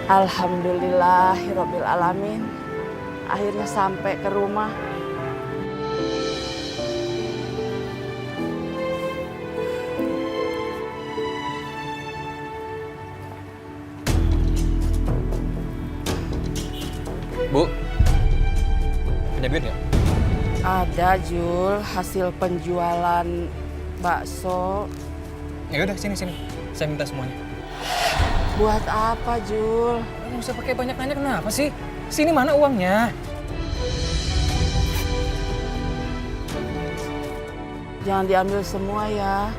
Alhamdulillahirabbil alamin. Akhirnya sampai ke rumah. Bu, punya duit nggak? Ada Jul, hasil penjualan bakso. Ya udah sini, saya minta semuanya. Buat apa Jul? Nggak usah pakai banyak nanya, kenapa sih? Sini mana uangnya? Jangan diambil semua ya.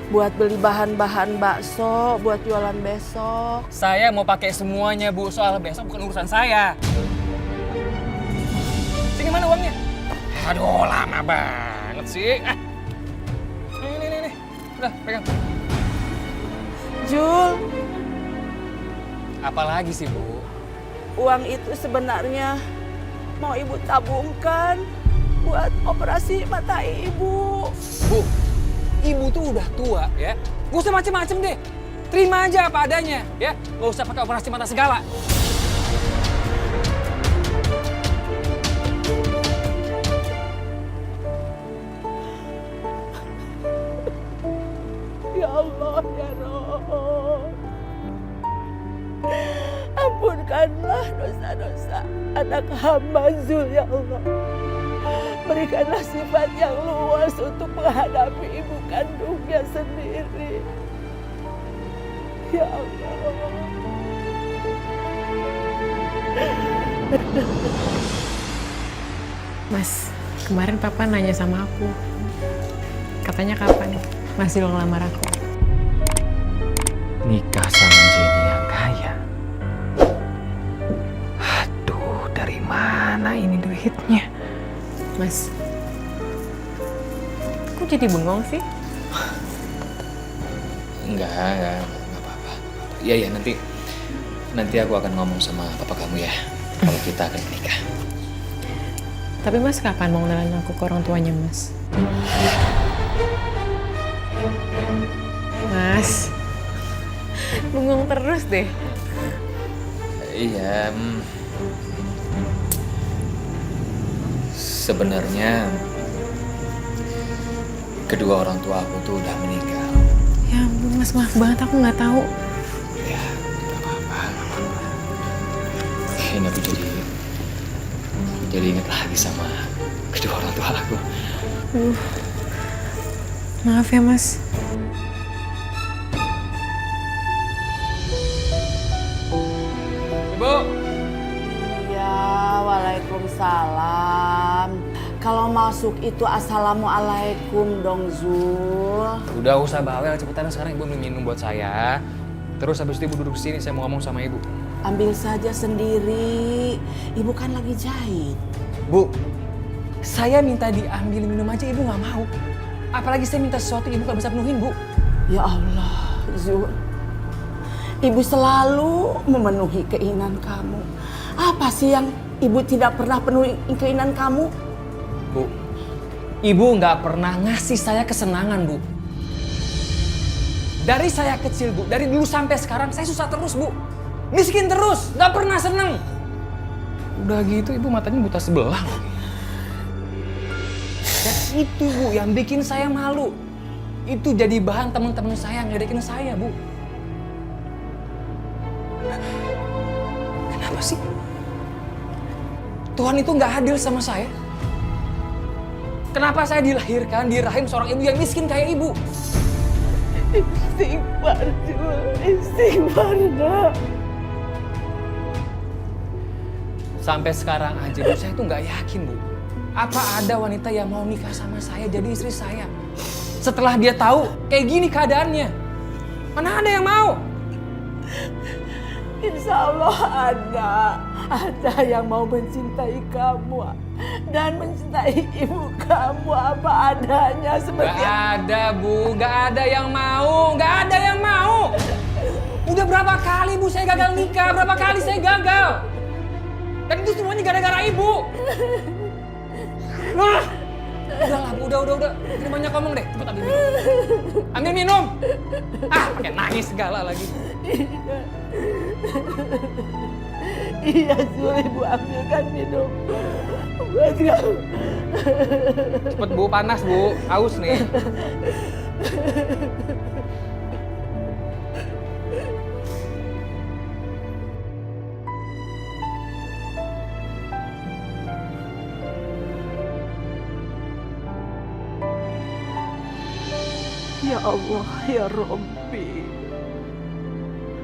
Buat beli bahan-bahan bakso, buat jualan besok. Saya mau pakai semuanya, Bu. Soal besok bukan urusan saya. Sini mana uangnya? Aduh, lama banget sih. Ini. Udah, pegang. Jul, Apalagi sih, Bu? uang itu sebenarnya mau ibu tabungkan buat operasi mata ibu. Bu, ibu tuh udah tua ya. Gak usah macem-macem deh. Terima aja apa adanya ya. Gak usah pakai operasi mata segala. Ya Allah, ya Roh. Ampunkanlah dosa-dosa anak hamba Zul, ya Allah. Berikanlah sifat yang luas untuk menghadapi ibu kandungnya sendiri. Ya Allah. Mas, kemarin Papa nanya sama aku. Katanya kapan Mas Zul ngelamar aku? Nikah sama Jenny yang kaya. Aduh, dari mana ini duitnya? Mas, kok jadi bengong sih? Enggak apa-apa. Iya, nanti aku akan ngomong sama papa kamu ya. Kalau kita akan menikah. Tapi Mas kapan mau ngenalin aku ke orang tuanya Mas? Mas, bengong terus deh. Iya, sebenarnya kedua orang tua aku tuh udah meninggal. Ya ampun Mas, maaf banget aku nggak tahu. Ya, nggak apa-apa. Ini aku jadi inget lagi sama kedua orang tua aku. Maaf ya Mas. Ibu, Ya, waalaikumsalam. Kalau masuk itu assalamualaikum dong Zul. udah usah bawel, cepetan sekarang ibu minum buat saya. Terus habis itu ibu duduk sini, saya mau ngomong sama ibu. Ambil saja sendiri. Ibu kan lagi jahit. Bu, saya minta diambil minum aja ibu nggak mau. Apalagi saya minta sesuatu ibu nggak bisa penuhin, Bu. Ya Allah, Zul. Ibu selalu memenuhi keinginan kamu. Apa sih yang ibu tidak pernah penuhi keinginan kamu? Bu, ibu nggak pernah ngasih saya kesenangan, Bu. Dari saya kecil, Bu, dari dulu sampai sekarang saya susah terus, Bu. Miskin terus, nggak pernah seneng. Udah gitu ibu matanya buta sebelah lagi. Dan itu, Bu, yang bikin saya malu. Itu jadi bahan teman-teman saya ngedekin saya, Bu. Kenapa sih? Tuhan itu nggak adil sama saya. Kenapa saya dilahirkan di rahim seorang ibu yang miskin kayak ibu? Istighfar, Zul. Istighfar, nak. Sampai sekarang aja, Bu, saya tuh nggak yakin, Bu. Apa ada wanita yang mau nikah sama saya jadi istri saya? Setelah dia tahu kayak gini keadaannya. Mana ada yang mau? Insya Allah ada. Ada yang mau mencintai kamu dan mencintai ibu kamu apa adanya seperti Nggak ada, Bu. Nggak ada yang mau. Nggak ada yang mau. Udah berapa kali, Bu, saya gagal nikah? Berapa kali saya gagal? Dan itu semuanya gara-gara ibu. Nah, udahlah, Bu. Udah. Ini banyak ngomong deh. Cepet ambil minum. Ambil minum. Ah, pakai nangis segala lagi. Iya, Zul, ibu ambilkan minum. Buat kamu. Cepet Bu, panas Bu, haus nih. Ya Allah, ya Rabbi.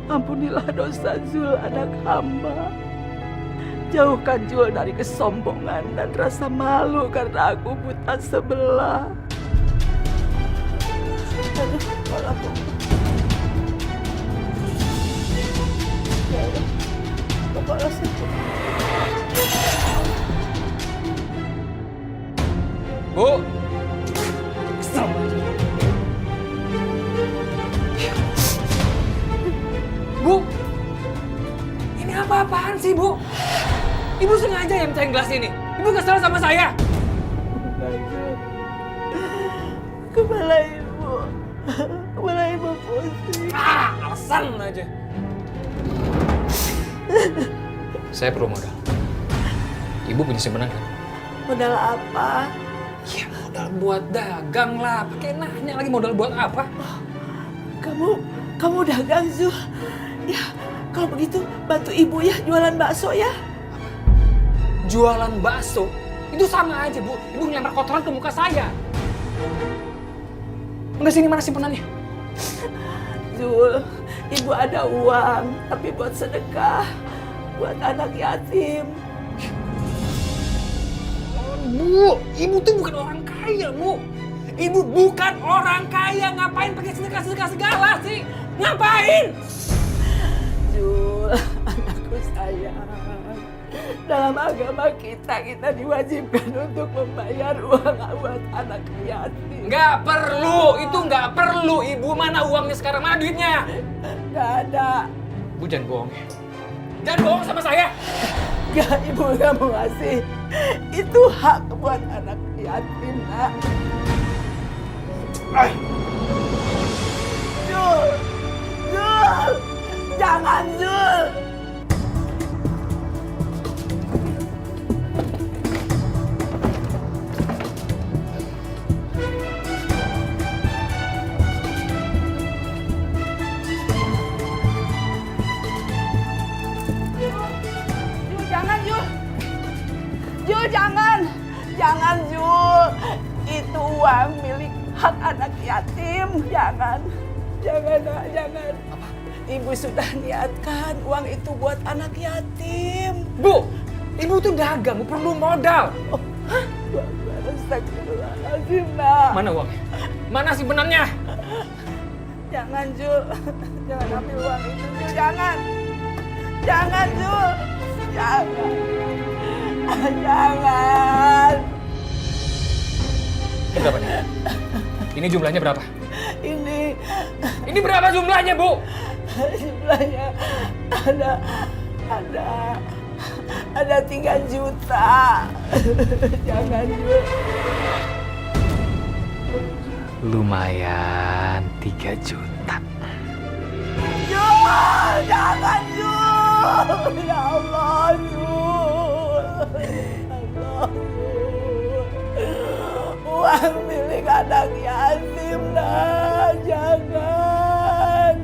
Ampunilah dosa Zul anak hamba. Jauhkan Zul dari kesombongan dan rasa malu karena aku buta sebelah. Aduh, kepala aku. Ya Allah, kepala sakit. Bu. Kesel banget. Bu. Ini apa-apaan sih, Bu? Ibu sengaja yang mecahin gelas ini. Ibu kesel sama saya. Kepala ibu. Kepala ibu pusing. Alasan aja. Saya perlu modal. Ibu punya simpanan kan? Modal apa? Ya modal buat dagang lah. Pakai nanya lagi modal buat apa? Kamu dagang, Zul. Ya, kalau begitu bantu ibu ya jualan bakso ya. Jualan bakso? Itu sama aja, Bu. Ibu ngelempar kotoran ke muka saya. Enggak, sini mana simpenannya? Zul, ibu ada uang, tapi buat sedekah. Buat anak yatim. Bu, ibu tuh bukan orang kaya, Bu. Ibu bukan orang kaya. Ngapain pakai sedekah-sedekah segala sih? Ngapain? Zul, anakku sayang. Dalam agama kita diwajibkan untuk membayar uang buat anak yatim. Nggak perlu, itu nggak perlu. Ibu, mana uangnya sekarang? Mana duitnya? Nggak ada. Bu, jangan bohong ya. Jangan bohong sama saya. Nggak, ibu nggak mau ngasih. Itu hak buat anak yatim, nak. Zul! Zul! Jangan, Zul! Zul, jangan, Zul! Zul, jangan! Jangan, Zul! Itu uang milik hak anak yatim. Jangan. Jangan, nak, jangan. Apa? Ibu sudah niatkan uang itu buat anak yatim. Bu, ibu tuh dagang, perlu modal. Oh, hah? Astagfirullahaladzim, nak. Mana uangnya? Mana simpenannya? Jangan, Zul. Jangan ambil uang itu, Zul. Jangan. Jangan, Zul. Jangan. Jangan. Ini berapa nih? Ini jumlahnya berapa? Ini berapa jumlahnya, Bu? jumlahnya ada 3 juta. Jangan, Zul. Lumayan, 3 juta. Zul, jangan, Zul. Ya Allah, Zul. Allah, Zul. Uang milik anak yatim, nah, jangan.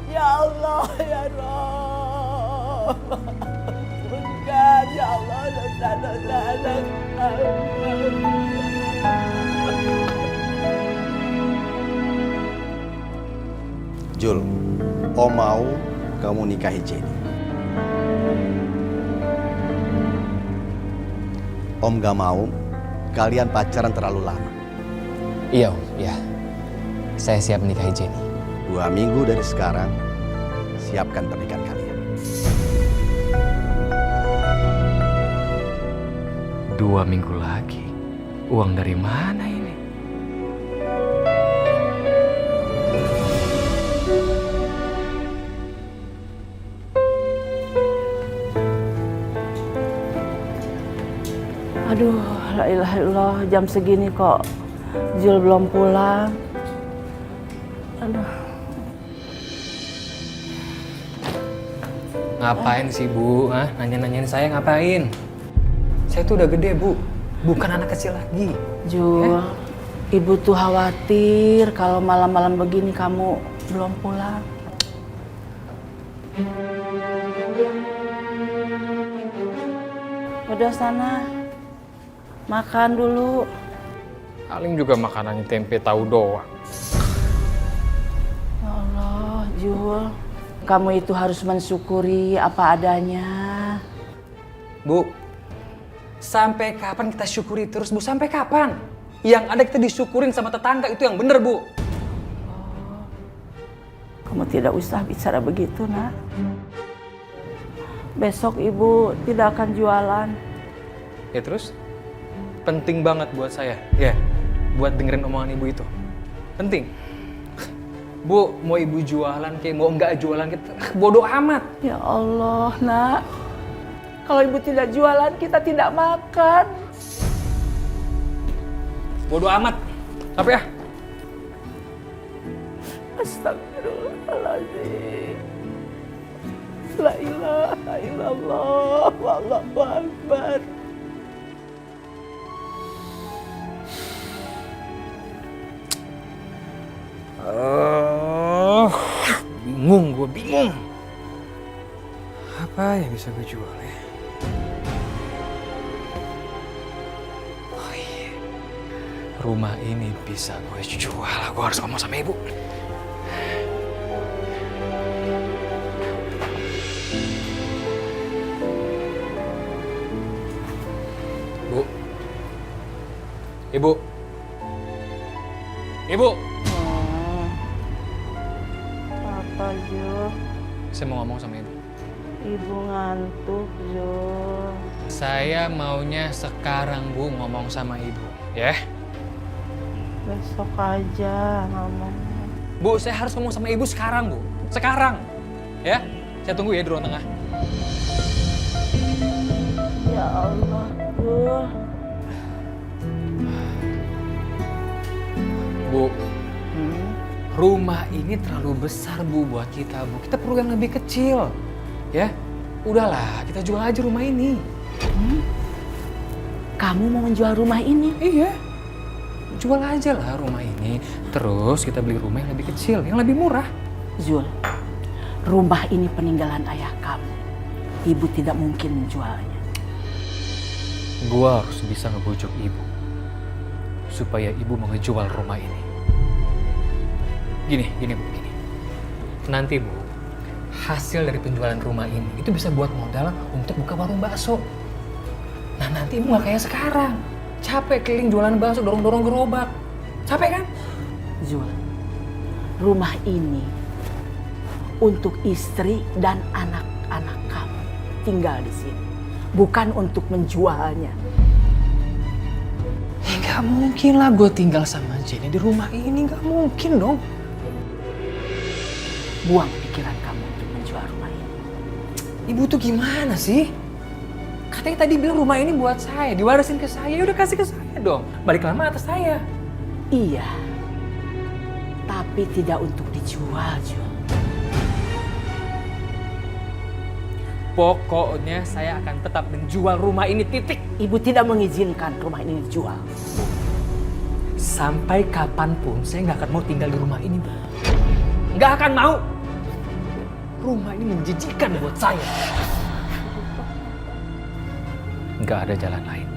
Ya Allah, ya Rabb. Ampunkan, ya Allah, dosa-dosa anak hamba. Jul, Om mau kamu nikahi Jenny. Om gak mau kalian pacaran terlalu lama. Iya Om, iya. Saya siap menikahi Jenny. 2 minggu dari sekarang, siapkan pernikahan kalian. 2 minggu lagi? Uang dari mana ini? Aduh, la ilaha illallah, jam segini kok Zul belum pulang. Aduh. Ngapain sih Bu? Hah? Nanya-nanyain saya ngapain? Saya tuh udah gede Bu, bukan anak kecil lagi. Jul, ibu tuh khawatir kalau malam-malam begini kamu belum pulang. Udah sana, makan dulu. Paling juga makanannya tempe tahu doang. Ya Allah, Jul, kamu itu harus mensyukuri apa adanya. Bu, sampai kapan kita syukuri terus Bu? Sampai kapan? Yang ada kita disyukurin sama tetangga itu yang bener Bu. Kamu tidak usah bicara begitu, nak. Besok ibu tidak akan jualan. Ya terus? Penting banget buat saya, ya, buat dengerin omongan ibu itu. Penting. Bu, mau ibu jualan kayak mau nggak jualan, kita bodoh amat. Ya Allah, nak. Kalau ibu tidak jualan, kita tidak makan. Bodoh amat. Apa ya? Astagfirullahaladzim. La ilaha illallah. Wallahu akbar. Bingung, gue bingung. Apa yang bisa gue jual ya? Oh iya, rumah ini bisa gue jual. Gue harus ngomong sama ibu. Bu, ibu, ibu. Apa, Jul? Saya mau ngomong sama ibu. Ibu ngantuk, Jul. Saya maunya sekarang Bu ngomong sama ibu, ya? Besok aja ngomongnya. Bu, saya harus ngomong sama ibu sekarang Bu, sekarang, ya? Saya tunggu ya di ruang tengah. Ya Allah, Jul. Bu, rumah ini terlalu besar Bu buat kita Bu. Kita perlu yang lebih kecil, ya? Udahlah, kita jual aja rumah ini. Kamu mau menjual rumah ini? Iya, jual aja lah rumah ini. Terus kita beli rumah yang lebih kecil, yang lebih murah. Zul, rumah ini peninggalan ayah kamu. Ibu tidak mungkin menjualnya. Gua harus bisa ngebujuk ibu supaya ibu mau ngejual rumah ini. Gini Bu, gini. Nanti Bu, hasil dari penjualan rumah ini itu bisa buat modal untuk buka warung bakso. Nah nanti ibu nggak kayak sekarang, capek keliling jualan bakso, dorong-dorong gerobak. Capek kan? Zul, rumah ini untuk istri dan anak-anak kamu tinggal di sini, bukan untuk menjualnya. Ya nggak mungkin lah gue tinggal sama Jenny di rumah ini, nggak mungkin dong. Buang pikiran kamu untuk menjual rumah ini. Ibu tuh gimana sih? Katanya tadi bilang rumah ini buat saya, diwarisin ke saya, ya udah kasih ke saya dong. Balik lama atas saya. Iya, tapi tidak untuk dijual, Jul. Pokoknya saya akan tetap menjual rumah ini, titik. Ibu tidak mengizinkan rumah ini dijual. Sampai kapanpun saya nggak akan mau tinggal di rumah ini, Bu. Nggak akan mau. Rumah ini menjijikan buat saya. Nggak ada jalan lain.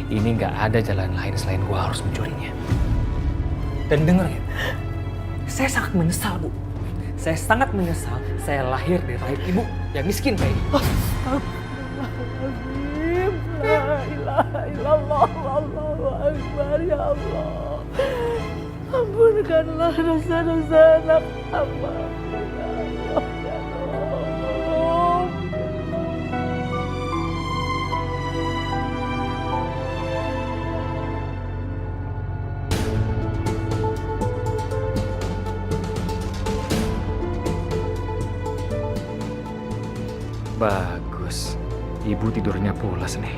Ini nggak ada jalan lain selain gua harus mencurinya. Dan denger ya, saya sangat menyesal, Bu. Saya sangat menyesal saya lahir di rahim ibu yang miskin kayak ini. Astagfirullahaladzim. La ilaha illallah. Allahu akbar, ya Allah. Ampunkanlah dosa-dosa anak hamba. Ya Allah, ya Allah. Bagus, ibu tidurnya pulas nih.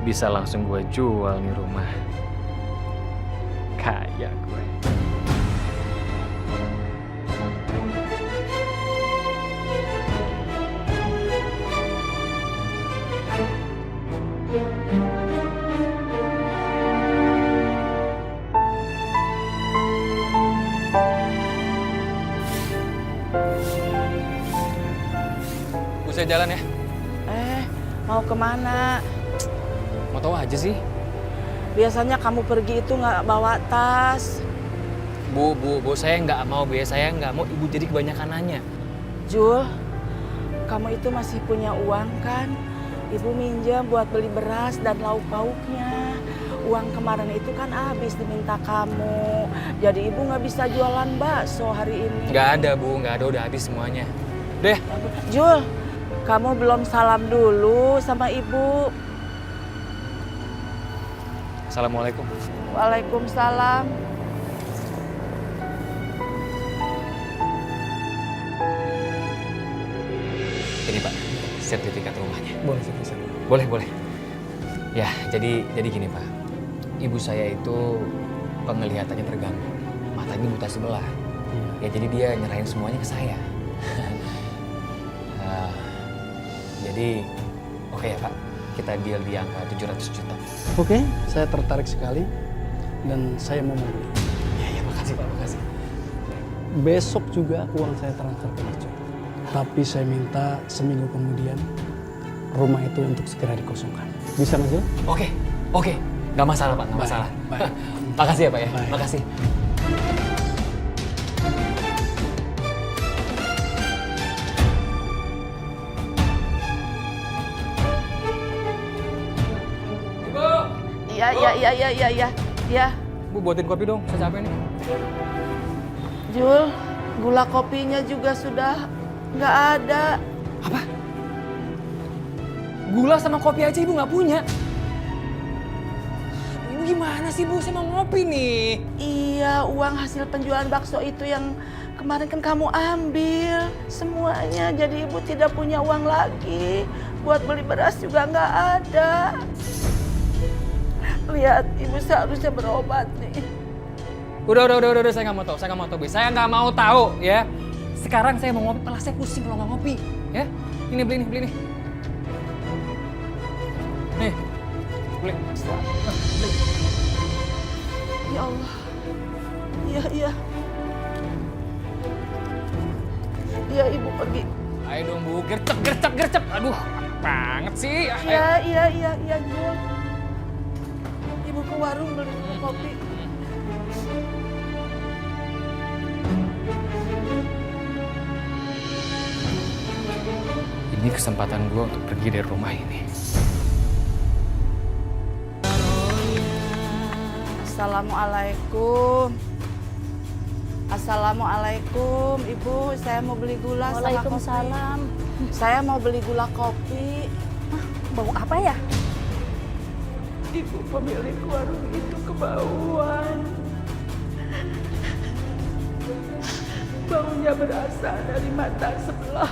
bisa langsung gue jual nih rumah. Kaya gue. Saya jalan ya. Mau kemana? Mau tahu aja sih. Biasanya kamu pergi itu nggak bawa tas. Bu, saya nggak mau, saya nggak mau ibu jadi kebanyakan nanya. Jul, kamu itu masih punya uang kan? Ibu minjem buat beli beras dan lauk pauknya. Uang kemarin itu kan habis diminta kamu. Jadi ibu nggak bisa jualan bakso hari ini. Nggak ada Bu, nggak ada, udah habis semuanya. Deh. Jul, kamu belum salam dulu sama ibu. Assalamualaikum. Waalaikumsalam. Ini Pak, sertifikat rumahnya. Boleh sih, Boleh. Ya, jadi gini Pak. Ibu saya itu penglihatannya terganggu. Matanya buta sebelah. Ya jadi dia nyerahin semuanya ke saya. Jadi oke ya Pak, kita deal di angka 700 juta. Oke, saya tertarik sekali dan saya mau membeli. Ya makasih Pak, makasih. Besok juga uang saya transfer ke Mas Jul. Tapi saya minta seminggu kemudian rumah itu untuk segera dikosongkan. Bisa Mas Jul? Oke. Nggak masalah Pak, nggak masalah. Baik. Makasih ya Pak ya, Baik. makasih. Iya. Bu buatin kopi dong, saya capek nih. Jul, gula kopinya juga sudah nggak ada. Apa? Gula sama kopi aja ibu nggak punya? Ibu gimana sih Bu, saya mau ngopi nih. Iya, uang hasil penjualan bakso itu yang kemarin kan kamu ambil semuanya. Jadi ibu tidak punya uang lagi. Buat beli beras juga nggak ada. Lihat, ibu seharusnya berobat nih. Udah, saya nggak mau tahu, Bu. Saya nggak mau tahu ya. Sekarang saya mau ngopi, malah saya pusing kalau nggak ngopi, ya. Ini beli nih. Nih, beli. Beli. Ya Allah. Iya. Iya, ibu pergi. Ayo dong Bu, gercep. Aduh, banget sih. Iya, Jul. Ibu ke warung beli kopi. Ini kesempatan gue untuk pergi dari rumah ini. Assalamualaikum, Ibu. Saya mau beli gula sama kopi. Waalaikumsalam. Saya mau beli gula kopi. Bau apa ya? Ibu pemilik warung itu kebauan. Baunya berasal dari mata sebelah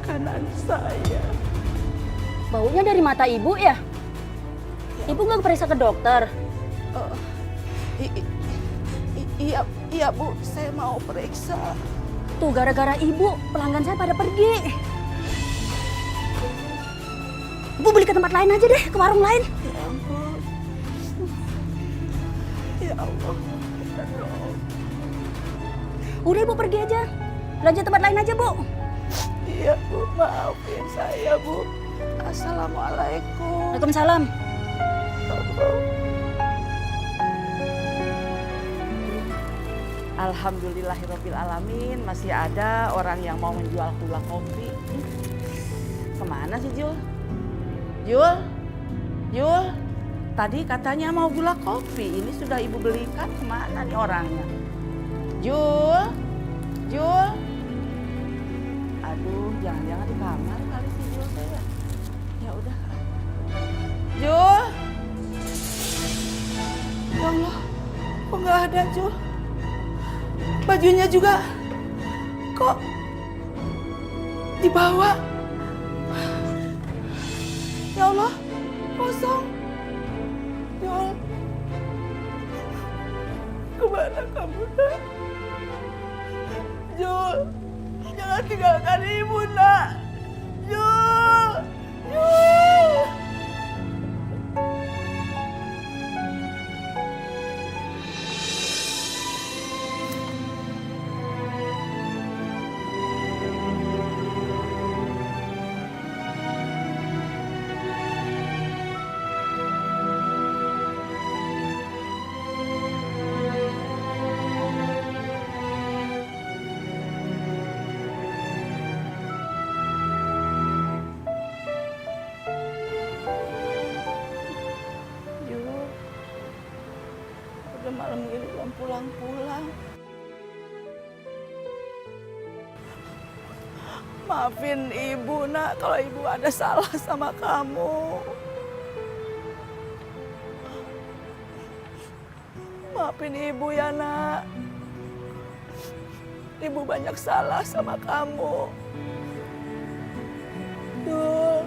kanan saya. Baunya dari mata ibu ya? Ibu nggak periksa ke dokter? Iya Bu, saya mau periksa. Tuh gara-gara ibu, pelanggan saya pada pergi. Ibu beli ke tempat lain aja deh, ke warung lain. Ya ampun. Ya Allah. Ya Allah. Udah ibu pergi aja, belanja tempat lain aja Bu. Iya Bu, maafin saya Bu. Assalamualaikum. Waalaikumsalam. Alhamdulillahirrabbilalamin, masih ada orang yang mau menjual gula kopi. Kemana sih Jul? Jul, tadi katanya mau gula kopi, ini sudah ibu belikan, kemana nih orangnya? Jul, aduh, jangan-jangan di kamar kali si Jul saya. Ya udah. Jul, ya Allah, kok nggak ada Jul? Bajunya juga kok dibawa? Ya Allah, kosong. Jul, kemana kamu nak? Jul, jangan tinggalkan ibu nak. Jul, Jul. Udah malam gini belum pulang-pulang. Maafin ibu nak kalau ibu ada salah sama kamu. Maafin ibu ya nak. Ibu banyak salah sama kamu. Tuh.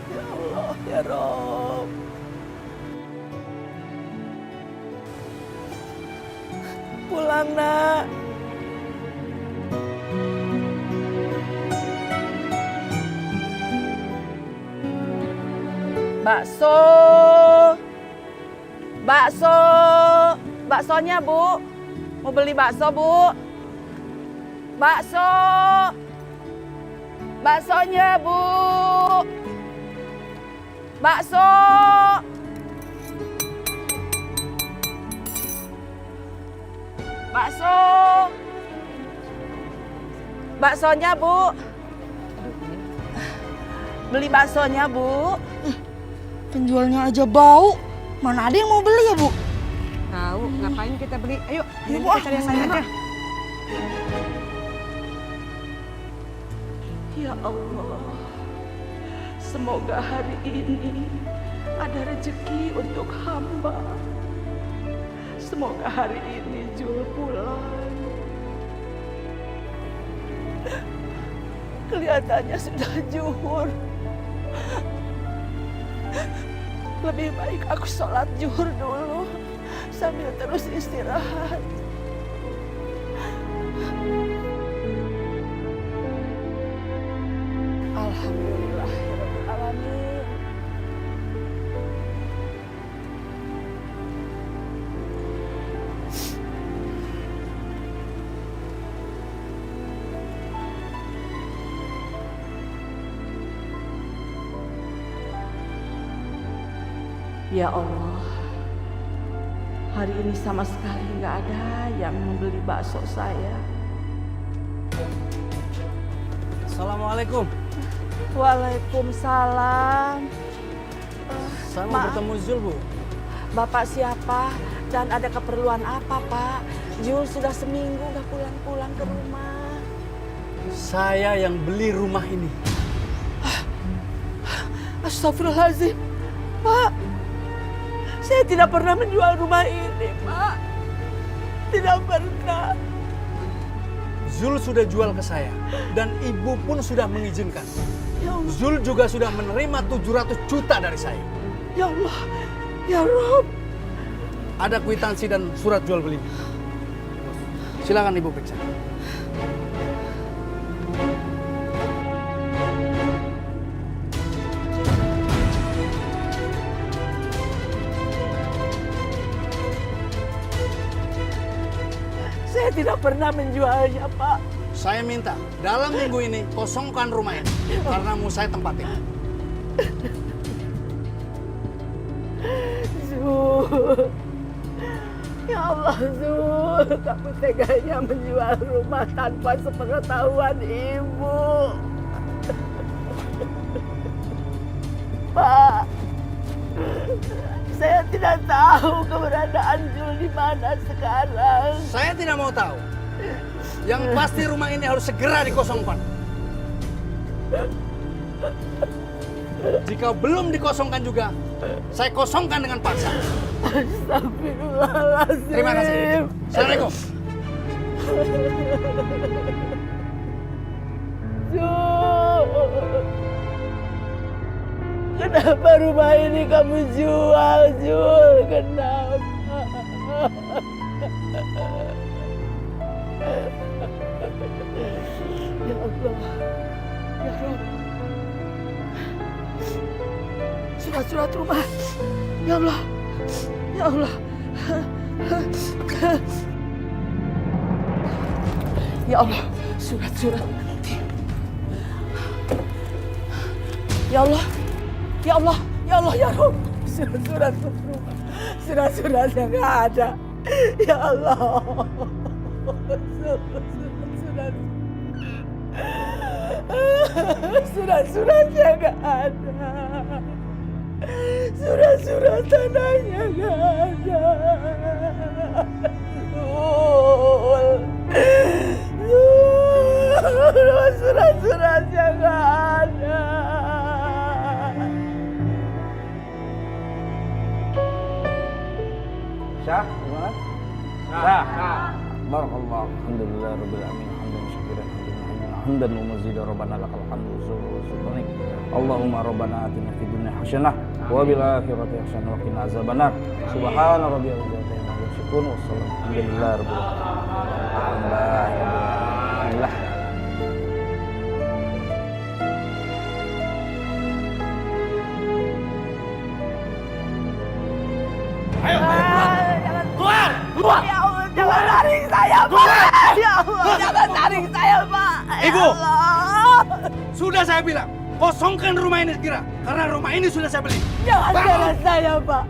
Ya Allah, ya Rob. Pulang nak. Bakso. Bakso. Baksonya, Bu. Mau beli bakso, Bu? Bakso. Baksonya, Bu. Bakso. Bakso. Baksonya, Bu. Beli baksonya, Bu. Penjualnya aja bau. Mana ada yang mau beli ya, Bu? Tahu, ngapain kita beli? Ayo, Ayo, kita Bu, cari yang lain aja. Ya Allah, semoga hari ini ada rezeki untuk hamba. Semoga hari ini Jul pulang. Kelihatannya sudah zuhur. Lebih baik aku sholat zuhur dulu sambil terus istirahat. Alhamdulillahirrahmanirrahim. Ya Allah, hari ini sama sekali nggak ada yang membeli bakso saya. Assalamualaikum. Waalaikumsalam. Saya mau Maaf. bertemu Zul, Bu. Bapak siapa dan ada keperluan apa, Pak? Jul sudah seminggu nggak pulang-pulang ke rumah. Saya yang beli rumah ini. Astagfirullahaladzim, Pak. Saya tidak pernah menjual rumah ini, Pak. Tidak pernah. Zul sudah jual ke saya dan ibu pun sudah mengizinkan. Ya Allah, Zul juga sudah menerima 700 juta dari saya. ya Allah, ya Rob. Ada kwitansi dan surat jual beli. Silakan ibu periksa. Saya tidak pernah menjualnya, Pak. Saya minta dalam minggu ini kosongkan rumah ini karena mau saya tempatin. Zul. Ya Allah, Zul. Kamu teganya menjual rumah tanpa sepengetahuan ibu. Pak, saya tidak tahu keberadaan Zul di mana sekarang. Saya tidak mau tahu. Yang pasti rumah ini harus segera dikosongkan. Jika belum dikosongkan juga, saya kosongkan dengan paksa. Astagfirullahaladzim. Terima kasih. Assalamualaikum. Zul. Kenapa rumah ini kamu jual, Jul? Kenapa? Ya Allah, ya Rob. Surat-surat rumah. Ya Allah, ya Allah. Ya Allah, surat-surat. Ya Allah, ya Allah, ya Allah, ya Rob. Surat-surat rumah. Surat-suratnya nggak ada. Ya Allah. Surat-suratnya nggak ada. Surat-surat tanahnya nggak ada. Surat-suratnya nggak ada. Syah, gimana? Syah. Barakallah. Alhamdulillah rabbil alamin. Hamdan syakiran hamdan wa mazida rabbana lakal hamdu wa sultanik. Allahumma rabbana atina fid dunya hasanah wa bil akhirati hasanah wa qina azabannar. Subhana rabbiyal izzati amma yasifun wa salamun alhamdulillah rabbil alamin. Alhamdulillah. Keluar! Ya Allah, jangan tarik saya, Pak! Ya Allah, jangan tarik saya, Pak! Ya Ibu! Allah. Sudah saya bilang, kosongkan rumah ini segera. Karena rumah ini sudah saya beli. Jangan seret saya, Pak!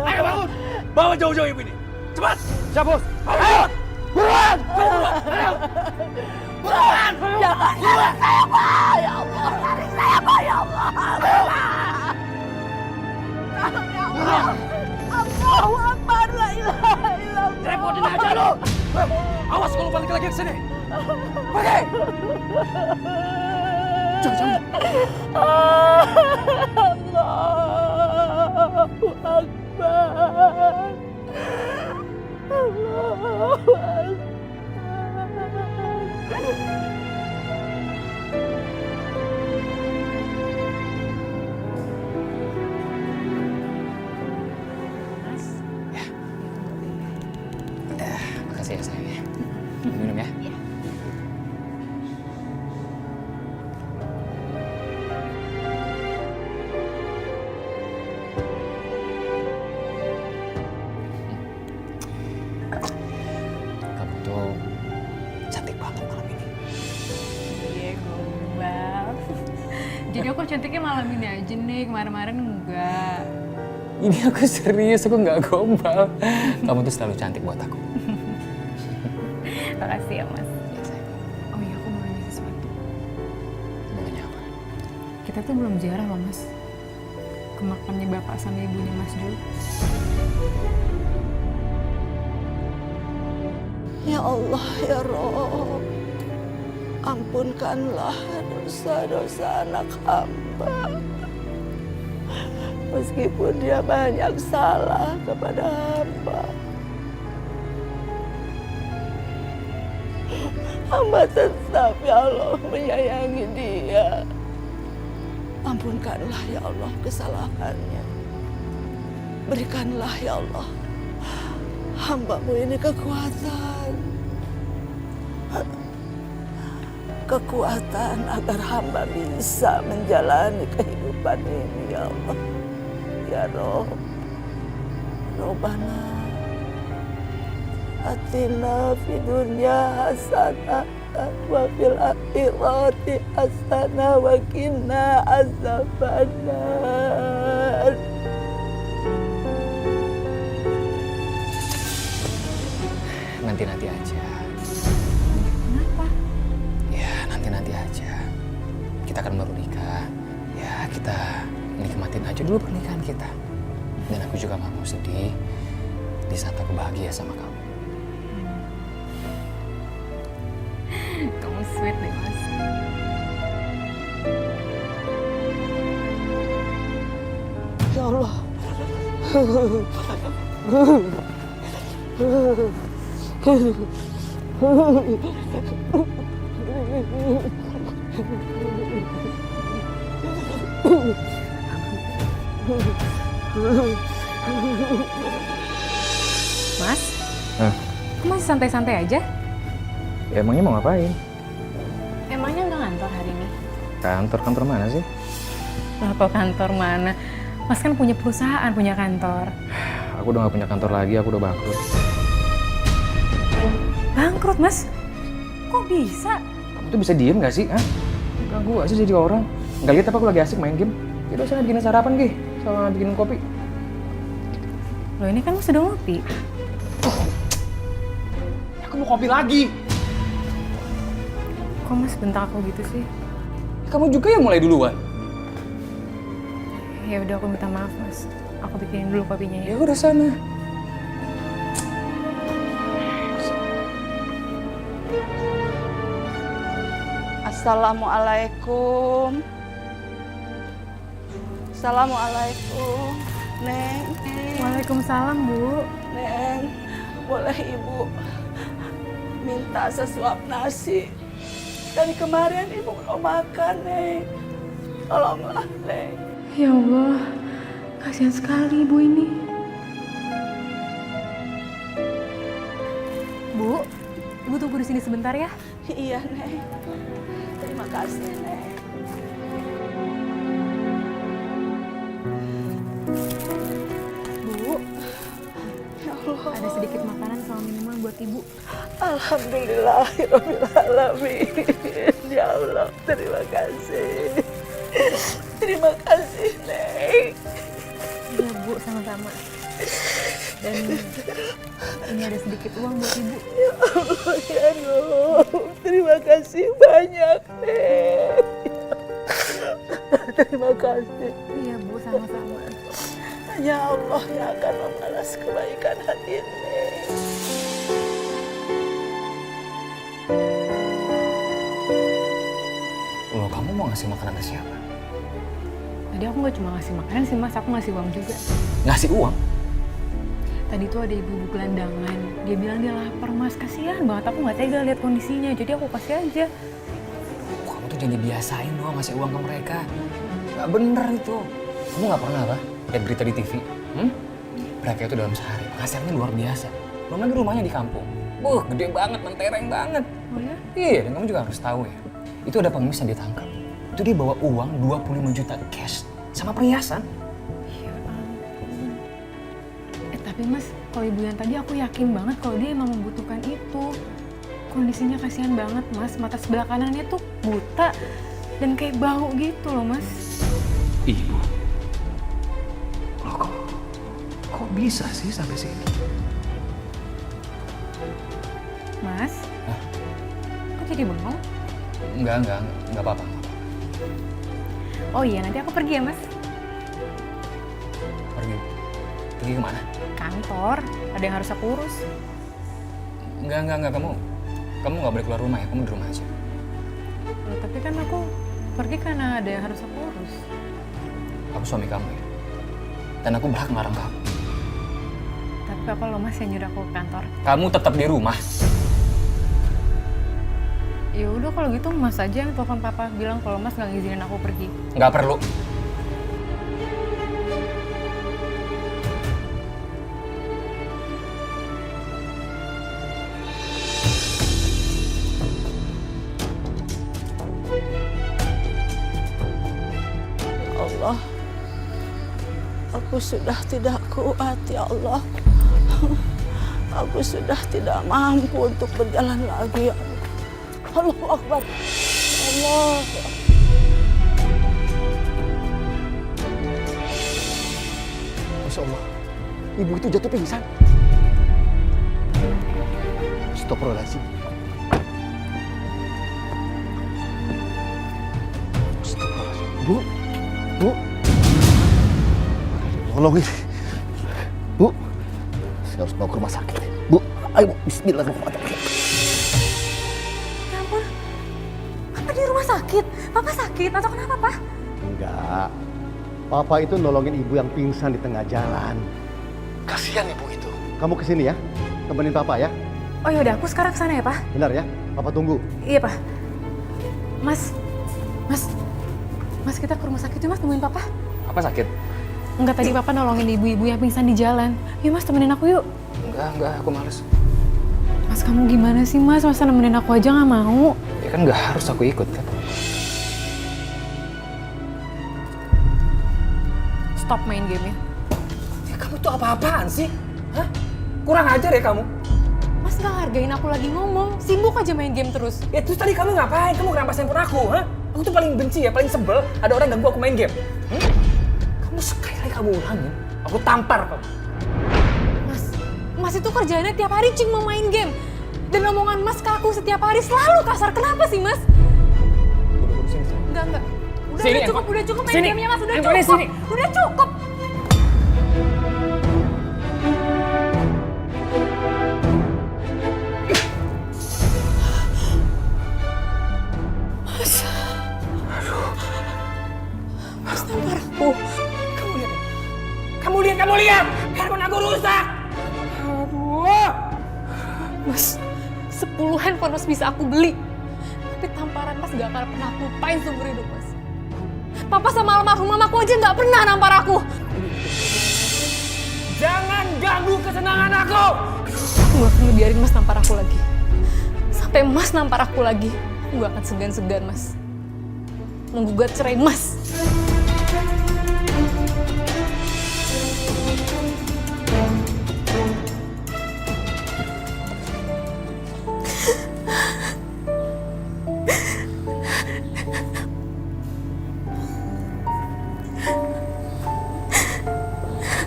Ayo bangun! Bawa jauh-jauh ibu ini. Cepat! Siap, Bos. Ayo! Buruan! Buruan! Jangan seret saya, Pak! Ya Allah, tarik saya, Pak! Ya Allah! Ya Allah! Allahu Akbar, la ilaha illallah! Repotin aja lu! Awas kalau balik lagi ke sini. Pergi! Jangan. Allahu Akbar. Allahu Akbar. Makasih ya sayang ya. Minum ya. Kamu tuh cantik banget malam ini. Iya, gombal. Jadi aku cantiknya malam ini aja nih, kemarin-kemarin enggak. Ini aku serius, aku nggak gombal. Kamu tuh selalu cantik buat aku. Makasih ya, Mas. Ya, sayang. Oh iya, aku mau nanya sesuatu. Maunya apa? Kita tuh belum ziarah loh, Mas. Ke makamnya bapak sama ibunya Mas Jul. Ya Allah, ya Rob, ampunkanlah dosa-dosa anak hamba. Meskipun dia banyak salah kepada hamba, hamba tetap, ya Allah, menyayangi dia. Ampunkanlah, ya Allah, kesalahannya. Berikanlah, ya Allah, hamba-Mu ini kekuatan agar hamba bisa menjalani kehidupan ini, ya Allah. Ya Rob, Robbana atina fid dunya hasanah wa fil akhirati hasanah wa qina azabannar. Nanti-nanti aja. Kenapa? Ya, nanti-nanti aja. Kita akan baru nikah. Ya, kita nikmatin aja dulu pernikahan kita. Dan aku juga gak mau sedih di saat aku bahagia sama kamu. Kamu sweet deh, Mas. Ya Allah. Mas? Hah? Kok masih santai-santai aja? Ya emangnya mau ngapain? Emangnya nggak kantor hari ini? Kantor mana sih? Lah kok kantor mana? Mas kan punya perusahaan, punya kantor. Aku udah gak punya kantor lagi, aku udah bangkrut. Bangkrut, Mas? Kok bisa? Kamu tuh bisa diem gak sih? Hah? Ganggu gak sih jadi orang? Gak lihat apa aku lagi asik main game? Yaudah sana bikin sarapan, Gi. Sama bikin kopi. Loh ini kan Mas udah ngopi. Aku mau kopi lagi. Kok Mas bentak aku gitu sih? Kamu juga yang mulai duluan. Ya udah aku minta maaf, Mas. Aku bikinin dulu kopinya ya. Ya udah sana. Assalamualaikum. Assalamualaikum, Neng. Waalaikumsalam, Bu. Neng, boleh Ibu minta sesuap nasi? Dari kemarin Ibu belum makan, Neng. Tolonglah, Neng. Ya Allah, kasihan sekali Ibu ini. Bu, Ibu tunggu di sini sebentar ya. Iya, Neng. Terima kasih, Neng. Bu, Ya Allah. ada sedikit makanan sama minuman buat Ibu. Alhamdulillahirrahmanirrahim. Ya Allah, terima kasih. Terima kasih, Neng. Iya Bu, sama-sama. Dan ini ada sedikit uang buat Ibu. Ya Allah, ya Rob. Terima kasih banyak, Neng. Terima kasih. Iya Bu, sama-sama. Hanya Allah yang akan membalas kebaikan hati Neng. Loh, kamu mau ngasih makanan ke siapa? Tadi aku nggak cuma ngasih makanan sih Mas, aku ngasih uang juga. Ngasih uang? Tadi tuh ada ibu-ibu gelandangan. Dia bilang dia lapar Mas, kasihan banget. Aku nggak tega lihat kondisinya, jadi aku kasih aja. Kamu tuh jangan dibiasain dong ngasih uang ke mereka. Gak bener itu. Kamu gak pernah apa? Lihat berita di TV? Mereka itu dalam sehari penghasilannya luar biasa. Belum lagi rumahnya di kampung. Gede banget, mentereng banget. Oh ya? Iya, dan kamu juga harus tahu ya. Itu ada pengemis yang ditangkap. Itu dia bawa uang 25 juta cash sama perhiasan. Ya ampun. Tapi Mas, kalau ibu yang tadi aku yakin banget kalau dia emang membutuhkan itu. Kondisinya kasihan banget Mas, mata sebelah kanannya tuh buta dan kayak bau gitu loh Mas. Ibu. Loh kok bisa sih sampai sini? Mas? Hah? Kok jadi bengong? Enggak apa-apa. Oh iya, nanti aku pergi ya Mas. Pergi kemana? Kantor, ada yang harus aku urus. Enggak, kamu nggak boleh keluar rumah ya, kamu di rumah aja. Loh, tapi kan aku pergi karena ada yang harus aku urus. Aku suami kamu ya, dan aku berhak ngelarang kamu. Tapi apa lo Mas yang nyuruh aku ke kantor? Kamu tetap di rumah. Ya udah kalau gitu Mas aja yang telepon Papa bilang kalau Mas nggak ngizinin aku pergi. Nggak perlu. Allah, aku sudah tidak kuat ya Allah. Aku sudah tidak mampu untuk berjalan lagi ya Allah. Allahu Akbar. Allah. Masya Allah, ibu itu jatuh pingsan. Astagfirullahaladzim. Astagfirullahaladzim. Bu. Tolongin. Bu, saya harus bawa ke rumah sakit. Bu, ayo bismillahirrahmanirrahim. Ya ampun, Papa di rumah sakit? Papa sakit atau kenapa Pak? Enggak. Papa itu nolongin ibu yang pingsan di tengah jalan. Kasihan ibu itu. Kamu kesini ya, temenin Papa ya. Oh yaudah, aku sekarang kesana ya Pak. Benar ya, Papa tunggu. Iya Pak. Mas, kita ke rumah sakit yuk Mas, nemuin Papa. Apa sakit? Enggak, tadi papa nolongin ibu-ibu yang pingsan di jalan. Yuk mas, temenin aku yuk. Enggak, aku males. Mas, kamu gimana sih mas? Masa nemenin aku aja nggak mau? Ya kan nggak harus aku ikut kan? Stop main game ya. Ya, kamu tuh apa-apaan sih? Hah? Kurang ajar ya kamu? Mas nggak hargain aku lagi ngomong, sibuk aja main game terus. Ya terus tadi kamu ngapain? Kamu ngerampas handphone aku, hah? Aku tuh paling benci ya, paling sebel ada orang ganggu aku main game. Kamu sekali kamu ulangin, aku tampar kamu. Mas itu kerjaannya tiap hari cing mau main game. Dan omongan mas ke aku setiap hari selalu kasar. Kenapa sih mas? Udah, sini. Enggak. Sini, Udah cukup main sini. gamenya mas, udah Handphonenya cukup. sini. Udah cukup. Mas tampar aku. Kamu lihat, handphone aku rusak. Aduh. Mas, 10 handphone mas bisa aku beli. Tapi tamparan mas gak akan pernah aku lupain seumur hidup mas. Papa sama almarhum mamaku aja gak pernah nampar aku. Jangan ganggu kesenangan aku. Aku gak akan ngebiarin mas nampar aku lagi. Sampai mas nampar aku lagi, aku gak akan segan-segan mas menggugat cerai mas.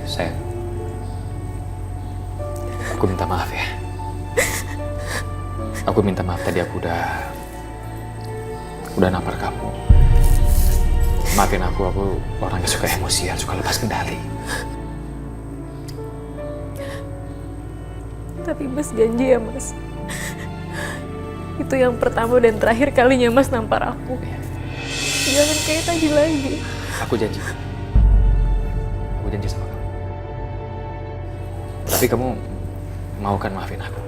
Sayang, aku minta maaf ya. Aku minta maaf tadi aku udah nampar kamu. Maafin aku orangnya suka emosian, suka lepas kendali. Tapi mas janji ya mas, itu yang pertama dan terakhir kalinya mas nampar aku. Jangan kayak tadi lagi. Aku janji sama kamu. Tapi kamu mau kan maafin aku?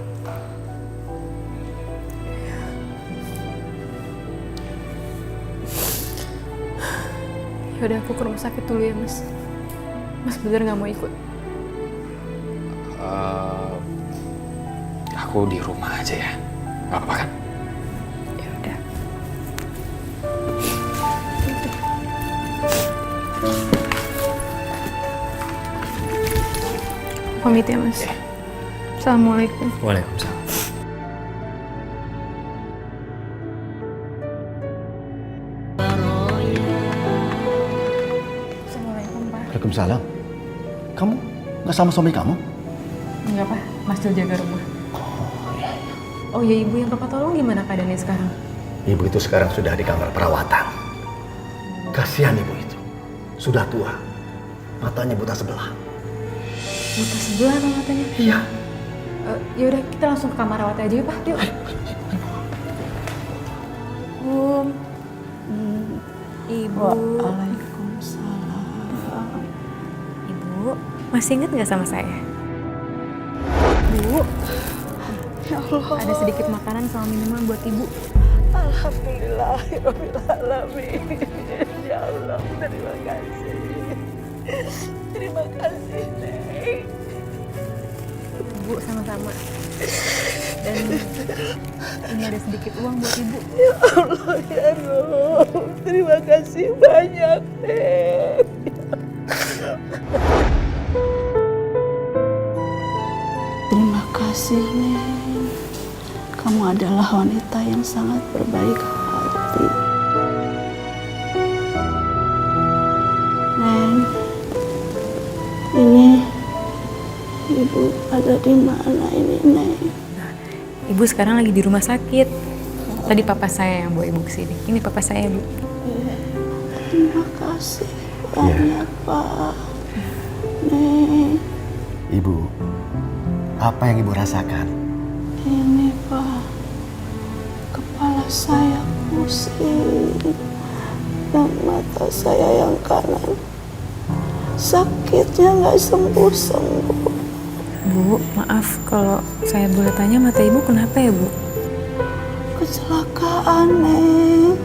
Yaudah aku ke rumah sakit dulu ya mas. Mas bener gak mau ikut? Aku di rumah aja ya, gak apa-apa kan? Ya udah. Pamit ya mas. Assalamualaikum. Waalaikumsalam. Assalamualaikum pak. Waalaikumsalam. Kamu nggak sama suami kamu? Enggak pak, mas Jul jaga rumah. Oh ya ibu yang papa tolong gimana keadaannya sekarang? Ibu itu sekarang sudah di kamar perawatan. Kasihan ibu itu. Sudah tua. Matanya buta sebelah. Buta sebelah apa matanya? Iya. Yaudah kita langsung ke kamar rawat aja yuk pak, yuk. Ibu. Waalaikumsalam. Ibu, masih ingat nggak sama saya? Bu, Ya Allah. ada sedikit makanan sama minuman buat ibu. Alhamdulillahirrahmanirrahim. Ya Allah, terima kasih. Terima kasih, Neng. Bu, sama-sama. Dan ini ada sedikit uang buat ibu. Ya Allah, ya Rob. Terima kasih banyak, Neng. Terima kasih, Neng. Kamu adalah wanita yang sangat berbaik hati. Neng, ini ibu ada di mana ini, Neng? Ibu sekarang lagi di rumah sakit. Tadi papa saya yang bawa ibu ke sini. Ini papa saya, Bu. Terima kasih banyak, Pak. Neng, Ibu, apa yang ibu rasakan? ini Pak, kepala saya pusing dan mata saya yang kanan sakitnya nggak sembuh-sembuh. Bu, maaf kalau saya boleh tanya mata ibu kenapa ya, Bu? Kecelakaan, Neng.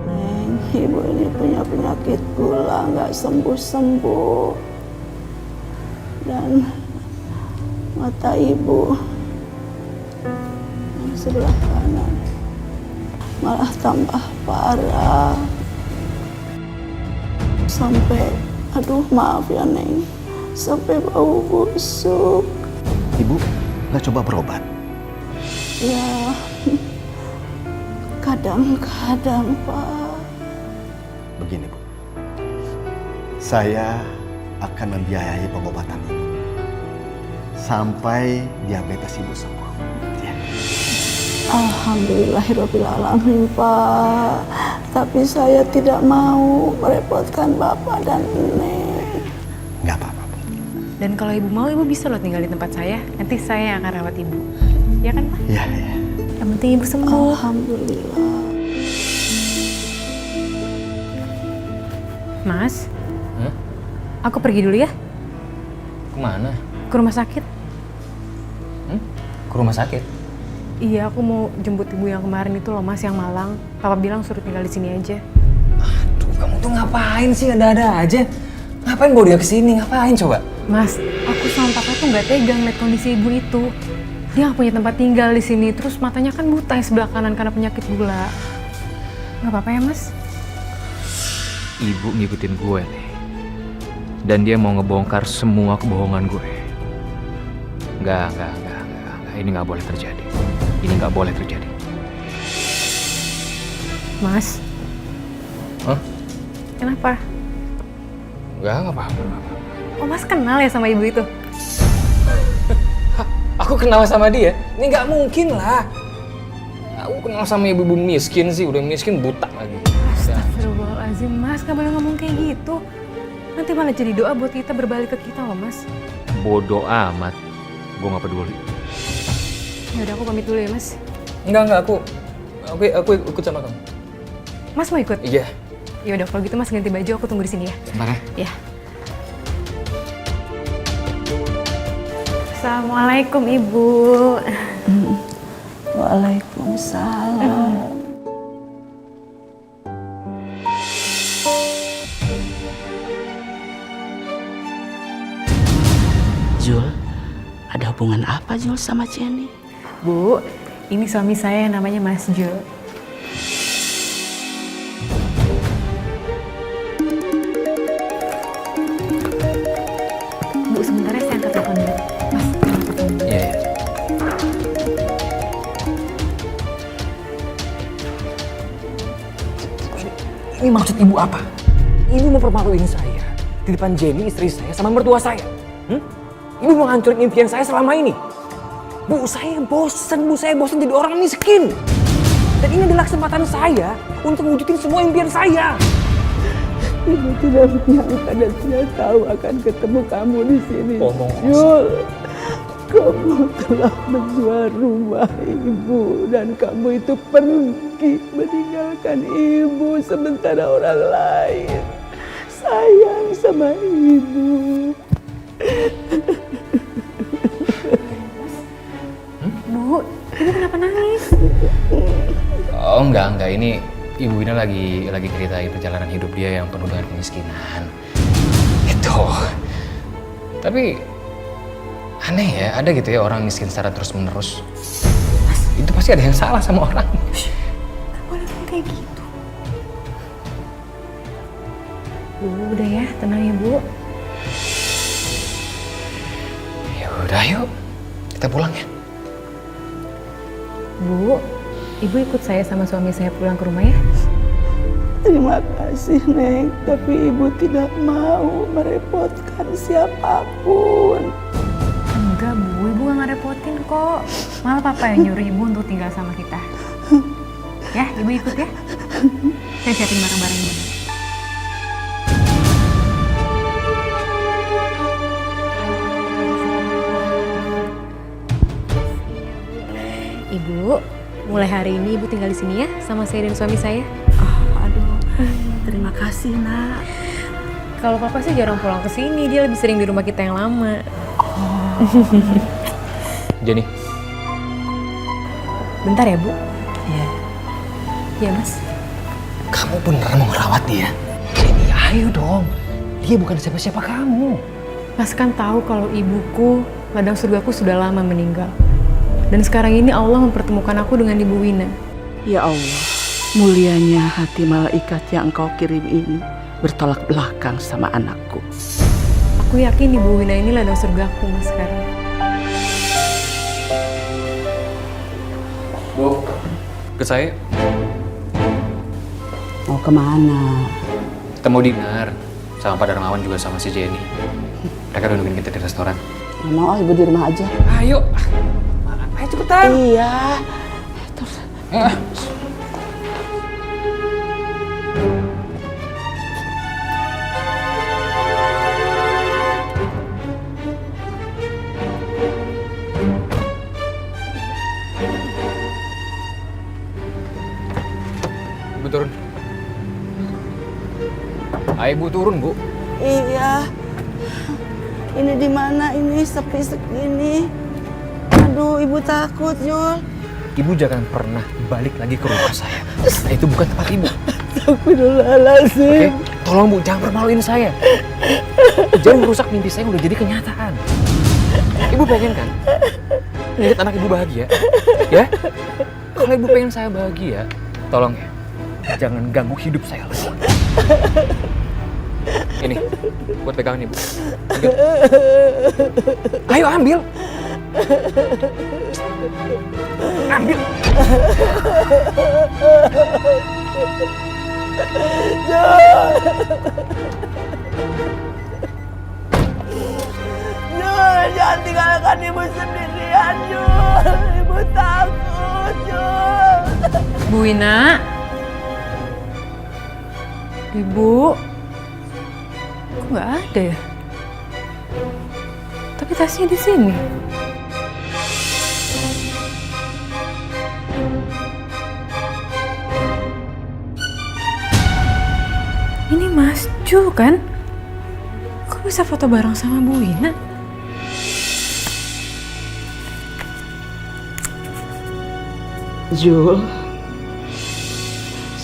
Neng, ibu ini punya penyakit gula nggak sembuh-sembuh. Dan mata ibu yang sebelah kanan malah tambah parah. Sampai, aduh maaf ya Neng, sampai bau busuk. Ibu nggak coba berobat? Ya, kadang-kadang Pak. Begini Bu, saya akan membiayai pengobatan ibu sampai diabetes ibu sembuh. Ya. Alhamdulillahirrahmanirrahim Pak. Tapi saya tidak mau merepotkan Bapak dan Neng. Nggak apa-apa Bu. Dan kalau ibu mau, ibu bisa loh tinggal di tempat saya. Nanti saya yang akan rawat ibu. Ya kan, Pak? Iya, iya. Yang penting ibu sembuh. Alhamdulillah. Mas, Hah? aku pergi dulu ya, Kemana? ke rumah sakit. Ke rumah sakit? Iya, aku mau jemput ibu yang kemarin itu loh Mas, yang Malang. Papa bilang suruh tinggal di sini aja. Aduh, kamu tuh ngapain sih ada-ada aja? Ngapain bawa dia kesini? Ngapain coba? Mas, aku sama papa tuh nggak tegang lihat kondisi ibu itu. Dia nggak punya tempat tinggal di sini, terus matanya kan buta yang sebelah kanan karena penyakit gula. Nggak apa-apa ya Mas? Ibu ngikutin gue nih. Dan dia mau ngebongkar semua kebohongan gue. Enggak. Ini nggak boleh terjadi. Ini nggak boleh terjadi. Mas, Hah? kenapa? Nggak apa-apa. Oh Mas kenal ya sama ibu itu? Aku kenal sama dia? Ini nggak mungkin lah. Aku kenal sama ibu miskin sih, udah miskin buta lagi. Astagfirullahaladzim Mas, nggak boleh ngomong kayak gitu. Nanti malah jadi doa buat kita berbalik ke kita loh Mas. Bodoh amat. Gue nggak peduli. Ya udah aku pamit dulu ya Mas. Enggak, aku ikut sama kamu. Mas mau ikut? Iya. Ya udah kalau gitu Mas ganti baju, aku tunggu di sini ya. Sebentar ya. Ya. Assalamualaikum Ibu. Waalaikumsalam. Jul, ada hubungan apa Jul sama Jenny? Bu, ini suami saya yang namanya Mas Jo. Bu, sebentar ya saya angkat telepon dulu. Mas, Iya. Ini maksud ibu apa? Ibu mempermaluin saya di depan Jenny, istri saya, sama mertua saya. Ibu mau ngancurin impian saya selama ini. Bu, saya bosan jadi orang miskin. Dan ini adalah kesempatan saya untuk wujudin semua impian saya. Ibu tidak menyangka dan tidak tahu akan ketemu kamu di sini. Ngomong Jul, kamu telah menjual rumah ibu dan kamu itu pergi meninggalkan ibu sementara orang lain sayang sama ibu. Bu, Ibu kenapa nangis? Oh enggak, ini Ibu Wina lagi ceritain perjalanan hidup dia yang penuh dengan kemiskinan. Itu. Tapi aneh ya, ada gitu ya orang miskin secara terus-menerus. Itu pasti ada yang salah sama orang. Gak boleh ngomong kayak gitu. Bu, udah ya, tenang ya Bu. Ya udah yuk, kita pulang ya. Bu, Ibu ikut saya sama suami saya pulang ke rumah ya. Terima kasih Neng, tapi ibu tidak mau merepotkan siapapun. Enggak Bu, Ibu gak ngerepotin kok. Malah Papa yang nyuruh Ibu untuk tinggal sama kita. Ya, Ibu ikut ya. Saya siapin barang-barang Ibu. Ibu, mulai hari ini Ibu tinggal di sini ya sama saya dan suami saya. Aduh, terima kasih Nak. Kalau Papa sih jarang pulang ke sini, dia lebih sering di rumah kita yang lama. Jenny, Bentar ya Bu. Iya. Iya Mas. kamu beneran mau ngerawat dia? Ayo dong, dia bukan siapa-siapa kamu. Mas kan tahu kalau ibuku, ladang surgaku sudah lama meninggal. Dan sekarang ini Allah mempertemukan aku dengan Ibu Wina. Ya Allah, mulianya hati malaikat yang engkau kirim ini bertolak belakang sama anakku. Aku yakin Ibu Wina ini ladang surgaku Mas sekarang. Bu, ke saya. Mau kemana? Kita mau dinner sama Pak Darmawan juga sama si Jenny. Mereka udah nungguin kita di restoran. Nggak mau, ibu di rumah aja. Ayo. Ayo cepetan. Iya. Ibu turun. Ayo Ibu turun, Bu. Iya. Ini di mana ini sepi segini? Aduh, ibu takut, Jul. Ibu jangan pernah balik lagi ke rumah saya. Nah, itu bukan tempat Ibu. Astagfirullahaladzim. Oke? Tolong Bu, jangan permaluin saya. Jangan merusak mimpi saya yang udah jadi kenyataan. Ibu pengen kan? Lihat anak Ibu bahagia? Ya? Kalau Ibu pengen saya bahagia, tolong ya. Jangan ganggu hidup saya lagi. Ini, buat pegangan Ibu. Ambil. Ayo ambil. Ambil. Jul, jangan tinggalkan ibu sendirian, Jul. Ibu takut, Jul. Bu Wina. Ibu. Kok nggak ada ya? Tapi tasnya di sini. Ini Mas Jul kan? Kok bisa foto bareng sama Bu Wina? Jul,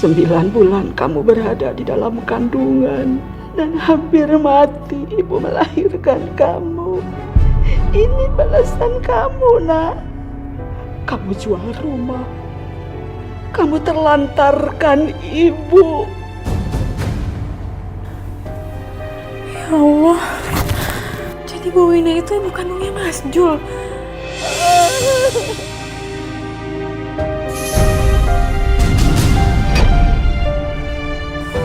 9 bulan kamu berada di dalam kandungan dan hampir mati ibu melahirkan kamu. Ini balasan kamu, Nak. Kamu jual rumah. Kamu terlantarkan ibu. Ya Allah, jadi Bu Wina itu ibu kandungnya Mas Jul.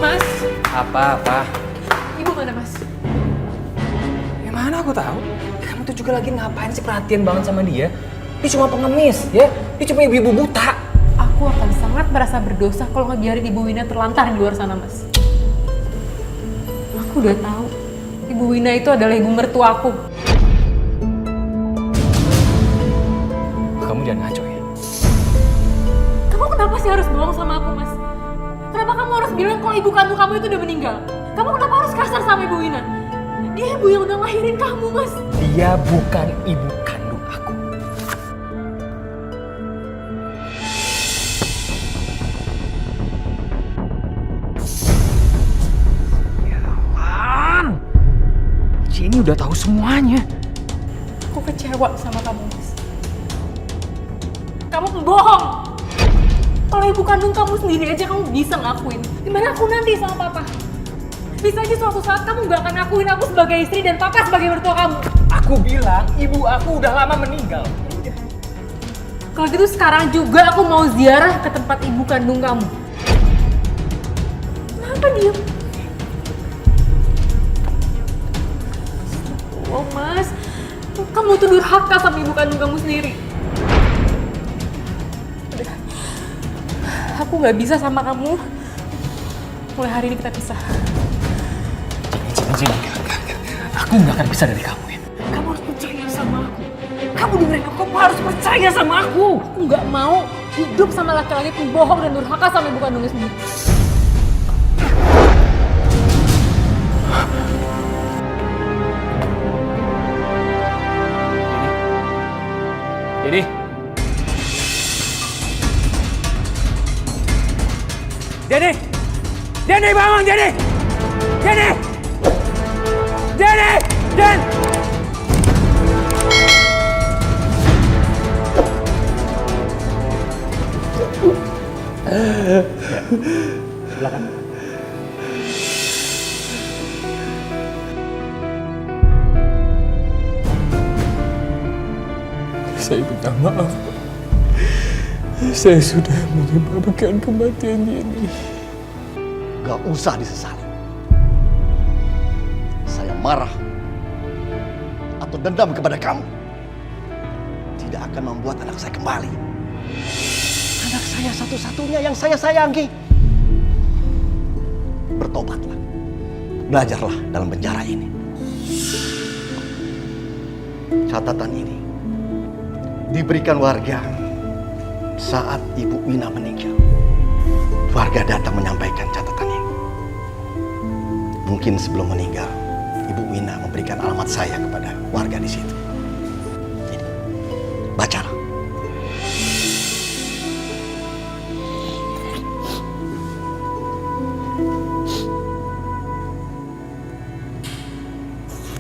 Mas, Apa? ibu mana Mas? Ya mana aku tahu? Kamu tuh juga lagi ngapain sih perhatian banget sama dia? Dia cuma pengemis, ya? Dia cuma ibu-ibu buta. Aku akan sangat merasa berdosa kalau ngebiarin Ibu Wina terlantar di luar sana, Mas. Aku udah tahu, Ibu Wina itu adalah ibu mertuaku. Kamu jangan ngaco ya. Kamu kenapa sih harus bohong sama aku, Mas? Kenapa kamu harus bilang kalau ibu kandung kamu itu udah meninggal? Kamu kenapa harus kasar sama Ibu Wina? Dia ibu yang udah ngelahirin kamu, Mas. Dia bukan ibu kandung aku. Ya Alan, Jenny udah tahu semuanya. Aku kecewa sama kamu, Mas. Kamu pembohong. Kalau ibu kandung kamu sendiri aja kamu bisa ngakuin. Gimana aku nanti sama papa? Bisa aja suatu saat kamu gak akan ngakuin aku sebagai istri dan papa sebagai mertua kamu. Aku bilang ibu aku udah lama meninggal. Kalau gitu sekarang juga aku mau ziarah ke tempat ibu kandung kamu. Kenapa diem? Oh Mas, kamu tuh durhaka sama ibu kandung kamu sendiri. Udah, aku gak bisa sama kamu. Mulai hari ini kita pisah. Jenny, enggak. Aku nggak akan bisa dari kamu ya. Kamu harus percaya sama aku. Kamu dengerin aku, kamu harus percaya sama aku. Aku nggak mau hidup sama laki-laki pembohong dan durhaka sama ibu kandungnya sendiri. Jenny. Jenny bangun Jenny. Jenny! Jenny! Jen! Saya minta maaf, Pak. Saya sudah menyebabkan kematian Jenny. Gak usah disesali. Saya marah atau dendam kepada kamu tidak akan membuat anak saya kembali. Anak saya satu-satunya yang saya sayangi. Bertobatlah. Belajarlah dalam penjara ini. Catatan ini diberikan warga saat Ibu Wina meninggal. Warga datang menyampaikan catatan ini. Mungkin sebelum meninggal, Ibu Wina memberikan alamat saya kepada warga di situ. Ini, bacalah.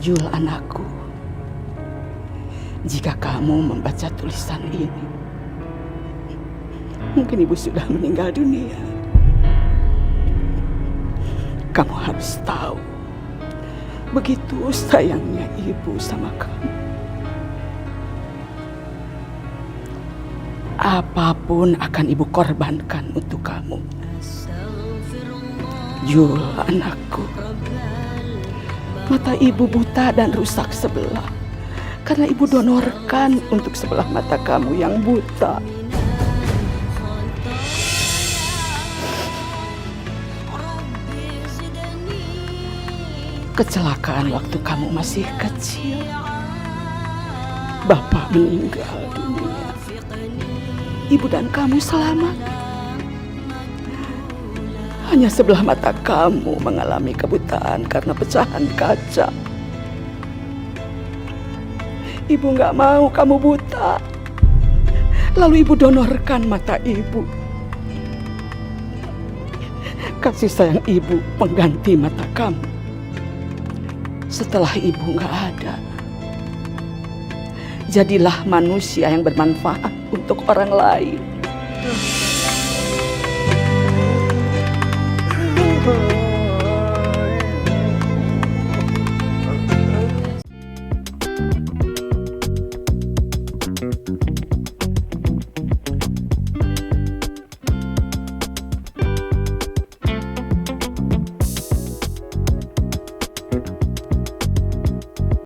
Jul, anakku, jika kamu membaca tulisan ini, mungkin ibu sudah meninggal dunia. Kamu harus tahu, begitu sayangnya ibu sama kamu. Apapun akan ibu korbankan untuk kamu. Jul, anakku, mata ibu buta dan rusak sebelah karena ibu donorkan untuk sebelah mata kamu yang buta. Kecelakaan waktu kamu masih kecil. Bapak meninggal dunia. Ibu dan kamu selamat. Hanya sebelah mata kamu mengalami kebutaan karena pecahan kaca. Ibu nggak mau kamu buta. Lalu ibu donorkan mata ibu. Kasih sayang ibu mengganti mata kamu. Setelah ibu nggak ada, jadilah manusia yang bermanfaat untuk orang lain.